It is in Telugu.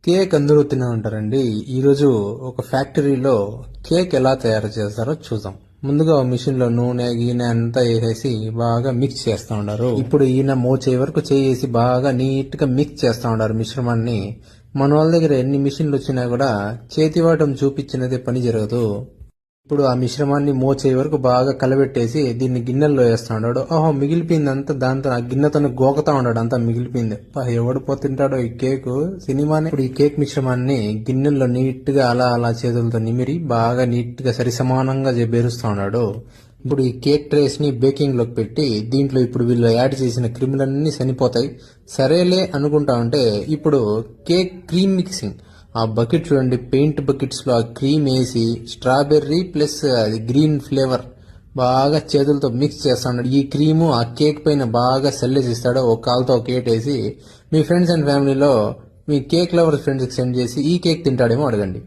కేక్ అందరూ తినే ఉంటారండి. ఈరోజు ఒక ఫ్యాక్టరీలో కేక్ ఎలా తయారు చేస్తారో చూద్దాం. ముందుగా మిషన్ లో నూనె గీనె అంతా వేసేసి బాగా మిక్స్ చేస్తా ఉన్నారు. ఇప్పుడు ఈయన మోచే వరకు చేసి బాగా నీట్ గా మిక్స్ చేస్తా ఉన్నారు మిశ్రమాన్ని. మన వాళ్ళ దగ్గర ఎన్ని మిషన్లు వచ్చినా కూడా చేతివాటం చూపించినదే పని జరగదు. ఇప్పుడు ఆ మిశ్రమాన్ని మోచే వరకు బాగా కలబెట్టేసి దీన్ని గిన్నెల్లో వేస్తా ఉన్నాడు. ఓహో, మిగిలిపోయిందంతా దాంతో ఆ గిన్నెతో గోకతా ఉన్నాడు. అంతా మిగిలిపోయింది. ఎవడు పోతుంటాడో ఈ కేక్ సినిమాని. ఇప్పుడు ఈ కేక్ మిశ్రమాన్ని గిన్నెల్లో నీట్ గా అలా అలా చేతులతో నిమిరి బాగా నీట్ గా సరిసమానంగా బేరుస్తా ఉన్నాడు. ఇప్పుడు ఈ కేక్ ట్రేస్ ని బేకింగ్ లోకి పెట్టి దీంట్లో ఇప్పుడు వీళ్ళు యాడ్ చేసిన క్రిములన్నీ చనిపోతాయి. సరేలే అనుకుంటా ఉంటే ఇప్పుడు కేక్ క్రీమ్ మిక్సింగ్, ఆ బకెట్ చూడండి, పెయింట్ బకెట్స్ లో ఆ క్రీమ్ వేసి స్ట్రాబెర్రీ ప్లస్ అది గ్రీన్ ఫ్లేవర్ బాగా చేతులతో మిక్స్ చేస్తాడు. ఈ క్రీము ఆ కేక్ పైన బాగా చల్లేసిస్తాడు. ఒక కాలుతో ఒక కేక్ వేసి మీ ఫ్రెండ్స్ అండ్ ఫ్యామిలీలో మీ కేక్ లవర్ ఫ్రెండ్స్కి సెండ్ చేసి ఈ కేక్ తింటాడేమో అడగండి.